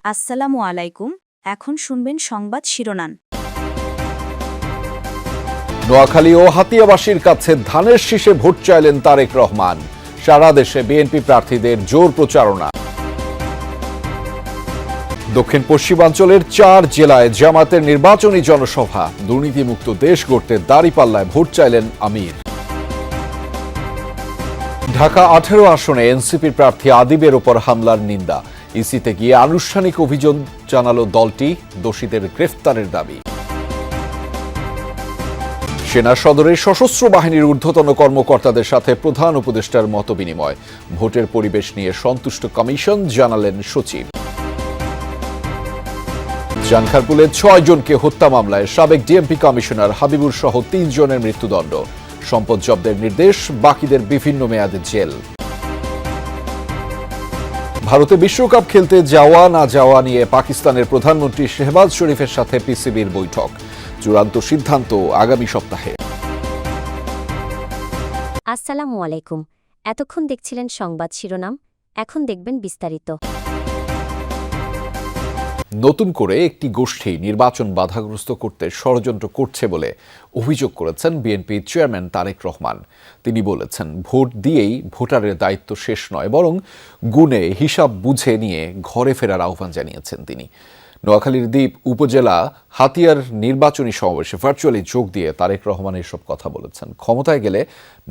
আসসালামু আলাইকুম। এখন শুনবেন সংবাদ শিরোনাম। নোয়াখালী ও হাতিয়াবাসীর কাছে ধানের শীষে ভোট চাইলেন তারেক রহমান। সারা দেশে বিএনপি প্রার্থীদের জোর প্রচারণা। দক্ষিণ পশ্চিমাঞ্চলের 4 জেলায় জামাতের নির্বাচনী জনসভা। দুর্নীতিমুক্ত দেশ গড়তে দাঁড়িপাল্লায় ভোট চাইলেন আমির। ঢাকা 18 আসনে এনসিপির প্রার্থী আদিবের ওপর হামলার নিন্দা। ইসিতে গিয়ে আনুষ্ঠানিক অভিযোগ জানালো দলটি, দোষীদের গ্রেফতারের দাবি। সেনা সদরের সশস্ত্র বাহিনীর ঊর্ধ্বতন কর্মকর্তাদের সাথে প্রধান উপদেষ্টার মতবিনিময়। ভোটের পরিবেশ নিয়ে সন্তুষ্ট কমিশন, জানালেন সচিব। জানখারপুলে 6 জনকে হত্যা মামলায় সাবেক ডিএমপি কমিশনার হাবিবুর সহ 3 জনের মৃত্যুদণ্ড। সম্পদ জব্দের নির্দেশ, বাকিদের বিভিন্ন মেয়াদে জেল। ভারতে বিশ্বকাপ খেলতে যাওয়া না যাওয়া নিয়ে পাকিস্তানের প্রধানমন্ত্রী শেহবাজ শরীফের সাথে পিসিবির বৈঠক। চূড়ান্ত সিদ্ধান্ত আগামী সপ্তাহে। আসসালামু আলাইকুম। এতক্ষণ দেখছিলেন সংবাদ শিরোনাম, এখন দেখবেন বিস্তারিত। নতুন করে একটি গোষ্ঠী নির্বাচন বাধাগ্রস্ত করতে ষড়যন্ত্র করছে বলে অভিযোগ করেছেন বিএনপি চেয়ারম্যান তারেক রহমান। তিনি বলেছেন, ভোট দিয়েই ভোটারের দায়িত্ব শেষ নয়, বরং গুণে হিসাব বুঝে নিয়ে ঘরে ফেরার আহ্বান জানিয়েছেন তিনি। নোয়াখালীর দ্বীপ উপজেলা হাতিয়ার নির্বাচনী সমাবেশে ভার্চুয়ালি যোগ দিয়ে তারেক রহমান এসব কথা বলেছেন। ক্ষমতায় গেলে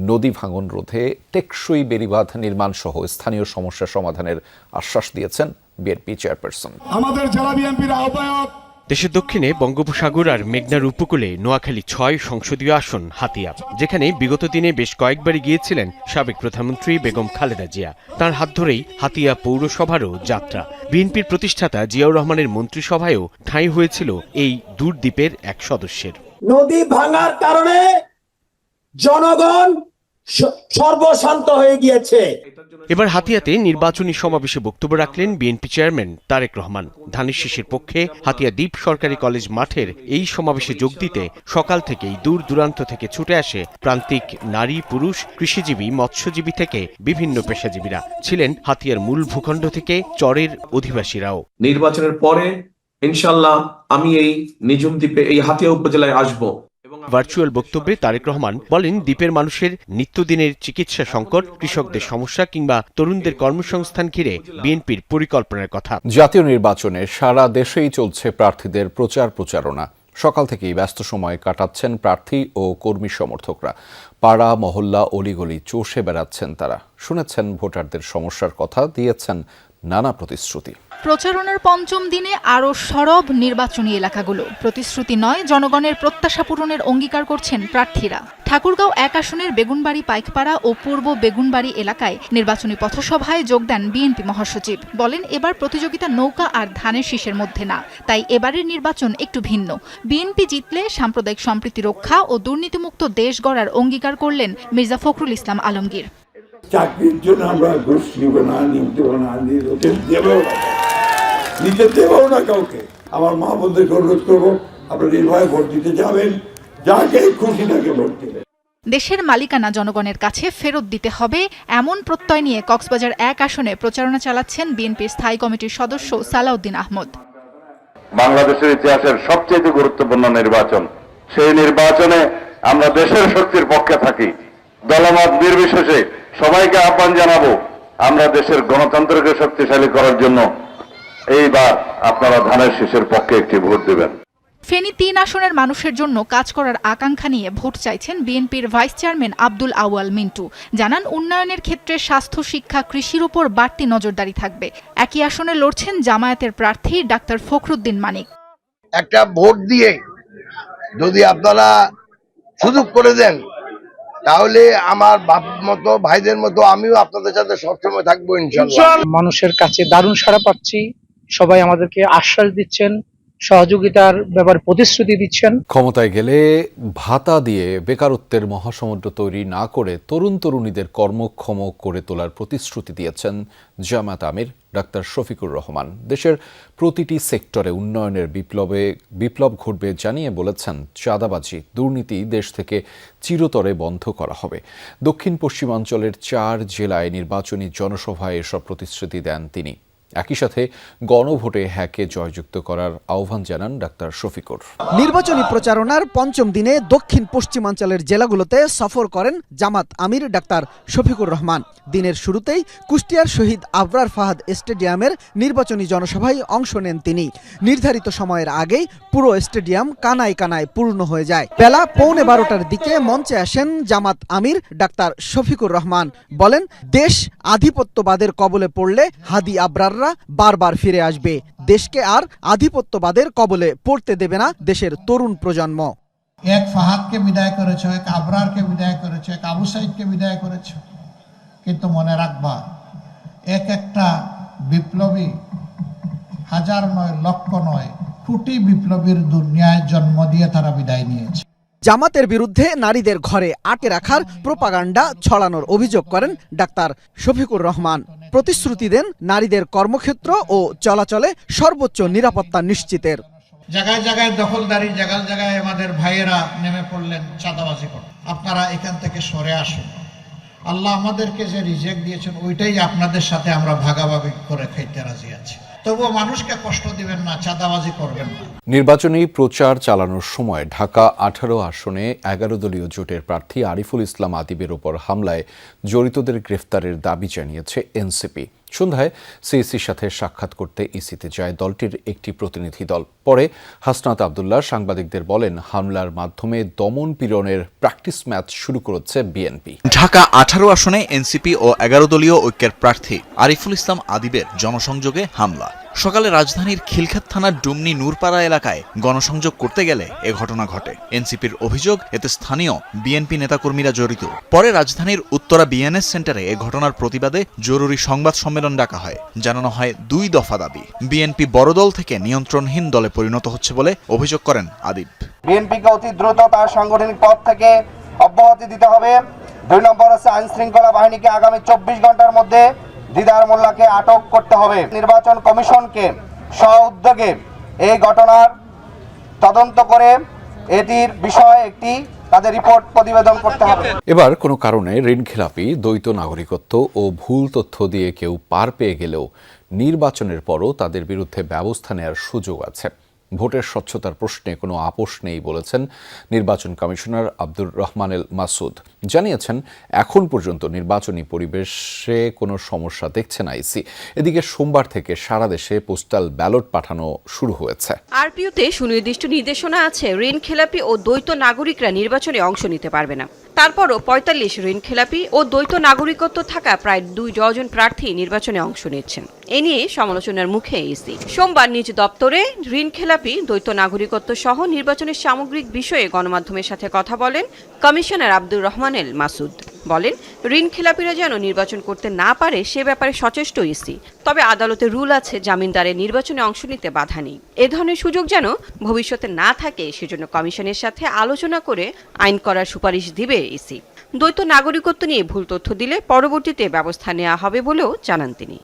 নদী ভাঙন রোধে টেকসই বেড়িবাঁধ নির্মাণ সহ স্থানীয় সমস্যা সমাধানের আশ্বাস দিয়েছেন বিএনপি চেয়ারপারসন। আমাদের জেলা বিএনপির আহ্বায়ক। দেশের দক্ষিণে বঙ্গোপসাগর আর মেঘনার উপকূলে নোয়াখালী 6 সংসদীয় আসন হাতিয়া, যেখানে বিগত দিনে বেশ কয়েকবারই গিয়েছিলেন সাবেক প্রধানমন্ত্রী বেগম খালেদা জিয়া। তার হাত ধরেই হাতিয়া পৌরসভারও যাত্রা। বিএনপির প্রতিষ্ঠাতা জিয়াউর রহমানের মন্ত্রিসভায়ও ঠাঁই হয়েছিল এই দূরদ্বীপের এক সদস্যের। নদী ভাঙার কারণে জনগণ সর্বশান্ত হয়ে গিয়েছে। এবার হাতিয়াতে নির্বাচনী সমাবেশে বক্তব্য রাখলেন বিএনপি চেয়ারম্যান তারেক রহমান। ধানের শীষের পক্ষে হাতিয়া দ্বীপ সরকারি কলেজ মাঠের এই সমাবেশে যোগ দিতে সকাল থেকেই দূর দূরান্ত থেকে ছুটে আসে প্রান্তিক নারী, পুরুষ, কৃষিজীবী, মৎস্যজীবী থেকে বিভিন্ন পেশাজীবীরা। ছিলেন হাতিয়ার মূল ভূখণ্ড থেকে চরের অধিবাসীরাও। নির্বাচনের পরে ইনশাল্লাহ আমি এই নিঝুম দ্বীপে, এই হাতিয়া উপজেলায় আসব। ভার্চুয়াল বক্তব্যে তারেক রহমান বলেন, দ্বীপের মানুষের নিত্যদিনের চিকিৎসা সংকট, কৃষকদের সমস্যা কিংবা তরুণদের কর্মসংস্থান ঘিরে বিএনপির পরিকল্পনার কথা। জাতীয় নির্বাচনে সারা দেশেই চলছে প্রার্থীদের প্রচারণা। সকাল থেকেই ব্যস্ত সময় কাটাচ্ছেন প্রার্থী ও কর্মী সমর্থকরা। পাড়া, মহল্লা, অলিগলি চষে বেড়াচ্ছেন তারা। শুনেছেন ভোটারদের সমস্যার কথা, দিয়েছেন নানা প্রতিশ্রুতি। প্রচারণার পঞ্চম দিনে আরও সরব নির্বাচনী এলাকাগুলো। প্রতিশ্রুতি নয়, জনগণের প্রত্যাশা পূরণের অঙ্গীকার করছেন প্রার্থীরা। ঠাকুরগাঁও 1 আসনের বেগুনবাড়ি, পাইকপাড়া ও পূর্ব বেগুনবাড়ি এলাকায় নির্বাচনী পথসভায় যোগ দেন বিএনপি মহাসচিব। বলেন, এবার প্রতিযোগিতা নৌকা আর ধানের শীষের মধ্যে না, তাই এবারের নির্বাচন একটু ভিন্ন। বিএনপি জিতলে সাম্প্রদায়িক সম্প্রীতি রক্ষা ও দুর্নীতিমুক্ত দেশ গড়ার অঙ্গীকার করলেন মির্জা ফখরুল ইসলাম আলমগীর। চাকরির জন্য আমরা ঘুষ নিব না, নিতে না, নিতে দেবও না কাউকে। আমার মা বোনদেরকে অনুরোধ করবো, আপনারা নির্ভয়ে ভোট দিতে যাবেন, যাকে খুশি তাকে ভোট দেবেন। দেশের মালিকানা জনগণের কাছে ফেরত দিতে হবে, এমন প্রত্যয় নিয়ে কক্সবাজার 1 আসনে প্রচারণা চালাচ্ছেন বিএনপির স্থায়ী কমিটির সদস্য সালাউদ্দিন আহমদ। বাংলাদেশের ইতিহাসের সবচেয়ে গুরুত্বপূর্ণ নির্বাচন, সেই নির্বাচনে আমরা দেশের শক্তির পক্ষে থাকি। দলমত নির্বিশেষে সবাইকে আহ্বান জানাবো, আমরা দেশের গণতন্ত্রকে শক্তিশালী করার জন্য এইবার আপনারা ধানের শীষের পক্ষে একটি ভোট দেবেন। ফেনী 3 আসনের মানুষের জন্য কাজ করার আকাঙ্ক্ষা নিয়ে ভোট চাইছেন বিএনপির ভাইস চেয়ারম্যান আব্দুল আউয়াল মিন্টু। জানান, উন্নয়নের ক্ষেত্রে স্বাস্থ্য, শিক্ষা, কৃষির উপর বাড়তি নজরদারি থাকবে। একই আসনে লড়ছেন জামায়াতের প্রার্থী ডাক্তার ফখরুদ্দিন মানিক। একটা ভোট দিয়ে যদি আপনারা সুযোগ করে দেন, তাহলে আমার বাপ মতো, ভাইদের মতো আমিও আপনাদের সাথে সবসময় থাকবো ইনশাআল্লাহ। মানুষের কাছে দারুণ সাড়া পাচ্ছি। সবাই আমাদেরকে আশ্বাস দিচ্ছেন, সহযোগিতার ব্যাপারে প্রতিশ্রুতি দিচ্ছেন। ক্ষমতায় গেলে ভাতা দিয়ে বেকারত্বের মহাসমুদ্র তৈরি না করে তরুণীদের কর্মক্ষম করে তোলার প্রতিশ্রুতি দিয়েছেন জামায়াত আমির ডাক্তার শফিকুর রহমান। দেশের প্রতিটি সেক্টরে উন্নয়নের বিপ্লব ঘটবে জানিয়ে বলেছেন, চাঁদাবাজি, দুর্নীতি দেশ থেকে চিরতরে বন্ধ করা হবে। দক্ষিণ পশ্চিমাঞ্চলের 4 জেলায় নির্বাচনী জনসভায় এসব প্রতিশ্রুতি দেন তিনি। একই সাথে গণভোটে হ্যাকে জয়যুক্ত করার আহ্বান জানান ডাক্তার শফিকুর। নির্বাচনী প্রচারণার পঞ্চম দিনে দক্ষিণ পশ্চিমাঞ্চলের জেলাগুলোতে সফর করেন জামাত আমির ডাক্তার শফিকুর রহমান। দিনের শুরুতেই কুষ্টিয়ার শহীদ আবরার ফাহাদ স্টেডিয়ামের নির্বাচনী জনসভায় অংশ নেন তিনি। নির্ধারিত সময়ের আগেই পুরো স্টেডিয়াম কানায় কানায় পূর্ণ হয়ে যায়। বেলা 11:15টার দিকে মঞ্চে আসেন জামাত আমির ডাক্তার শফিকুর রহমান। বলেন, দেশ আধিপত্যবাদের কবলে পড়লে হাদি আবরাররা বারবার ফিরে আসবে। দেশকে আর আধিপত্যবাদের কবলে পড়তে দেবে না দেশের তরুণ প্রজন্ম। এক ফাহাদকে বিদায় করেছ, এক আবরারকে বিদায় করেছ, এক আবু সাইদকে বিদায় করেছ, কিন্তু মনে রাখবা এক একটা বিপ্লবী হাজার নয়, লক্ষ নয়, কোটি বিপ্লবীর দুনিয়ায় জন্ম দিয়ে তারা বিদায় নিয়েছে। জামাতের বিরুদ্ধে নারীদের ঘরে আটকে রাখার প্রোপাগান্ডা ছড়ানোর অভিযোগ করেন ডাক্তার শফিকুর রহমান। প্রতিশ্রুতি দেন নারীদের কর্মক্ষেত্র ও চলাচলে সর্বোচ্চ নিরাপত্তা নিশ্চিতের। জায়গায় জায়গায় দখলদারি, জায়গায় জায়গায় আমাদের ভাইয়েরা নেমে পড়লেন চাঁদাবাজি করে। আপনারা এখান থেকে সরে আসুন। আল্লাহ আমাদেরকে যে রিজেক্ট দিয়েছেন ওইটাই আপনাদের সাথে আমরা ভাগাভাগি করে খাইতে রাজি আছি। তবুও মানুষকে কষ্ট দিবেন না, চাঁদাবাজি করবেন না। নির্বাচনী প্রচার চালানোর সময় ঢাকা 18 আসনে 11 দলীয় জোটের প্রার্থী আরিফুল ইসলাম আদিবের ওপর হামলায় জড়িতদের গ্রেফতারের দাবি জানিয়েছে এনসিপি। সন্ধ্যায় সিইসির সাথে সাক্ষাৎ করতে ইসিতে যায় দলটির একটি প্রতিনিধি দল। পরে হাসনাত আবদুল্লাহ সাংবাদিকদের বলেন, হামলার মাধ্যমে দমন পীড়নের প্র্যাকটিস ম্যাচ শুরু করেছে বিএনপি। ঢাকা 18 আসনে এনসিপি ও 11 দলীয় ঐক্যের প্রার্থী আরিফুল ইসলাম আদিবের জনসংযোগে হামলা। সকালে রাজধানীর খিলক্ষেত থানার ডুমনি নূরপাড়া এলাকায় গণসংযোগ করতে গেলে এ ঘটনা ঘটে। এনসিপির অভিযোগ, এতে স্থানীয় বিএনপি নেতাকর্মীরা জড়িত। পরে রাজধানীর উত্তরা বিএনএস সেন্টারে এ ঘটনার প্রতিবাদে জরুরি সংবাদ সম্মেলন ডাকা হয়। জানানো হয় 2 দফা দাবি। বিএনপি বড় দল থেকে নিয়ন্ত্রণহীন দলে পরিণত হচ্ছে বলে অভিযোগ করেন আদিব। বিএনপিকে অতি দ্রুত তার সাংগঠনিক পথ থেকে অব্যাহতি দিতে হবে। 2 নম্বর হচ্ছে আইন শৃঙ্খলা বাহিনীকে আগামী 24 ঘন্টার মধ্যে দিদার মোল্লাকে আটক করতে হবে। নির্বাচন কমিশনকে স্ব-উদ্যোগে এই ঘটনার তদন্ত করে এটির বিষয়ে একটি তাদের রিপোর্ট প্রতিবেদন করতে হবে। এবার কোনো কারণে ঋণখেলাপি, দ্বৈত নাগরিকত্ব ও ভুল তথ্য দিয়ে কেউ পার পেয়ে গেলেও নির্বাচনের পরও তাদের বিরুদ্ধে ব্যবস্থা নেওয়ার সুযোগ আছে। ভোটের স্বচ্ছতার প্রশ্নে কোনো আপোষ নেই বলেছেন নির্বাচন কমিশনার আব্দুর রহমানেল মাসুদ। জানিয়েছেন, এখন পর্যন্ত নির্বাচনী পরিবেশে কোনো সমস্যা দেখছে না ইসি। এদিকে সোমবার থেকে সারা দেশে পোস্টাল ব্যালট পাঠানো শুরু হয়েছে। আরপিওতে সুনির্দিষ্ট নির্দেশনা আছে, ঋণখেলাপি ও দ্বৈত নাগরিকরা নির্বাচনে অংশ নিতে পারবে না। তারপরও 45 ঋণখেলাপি ও দ্বৈত নাগরিকত্ব থাকা প্রায় 2 ডজন প্রার্থী নির্বাচনে অংশ নিচ্ছেন। এ নিয়ে সমালোচনার মুখে ইসি। সোমবার নিজ দপ্তরে ঋণখেলাপি, দ্বৈত নাগরিকত্ব সহ নির্বাচনের সামগ্রিক বিষয়ে গণমাধ্যমের সাথে কথা বলেন কমিশনার আব্দুর রহমানেল মাসুদ। বলেন, ঋণখেলাপিরা যেন নির্বাচন করতে না পারে সে ব্যাপারে সচেষ্ট ইসি। তবে আদালতের রুল আছে, জামিনদারের নির্বাচনে অংশ নিতে বাধা নেই। এ ধরনের সুযোগ যেন ভবিষ্যতে না থাকে সেজন্য কমিশনের সাথে আলোচনা করে আইন করার সুপারিশ দিবে ইসি। দ্বৈত নাগরিকত্ব নিয়ে ভুল তথ্য দিলে পরবর্তীতে ব্যবস্থা নেওয়া হবে বলেও জানান তিনি।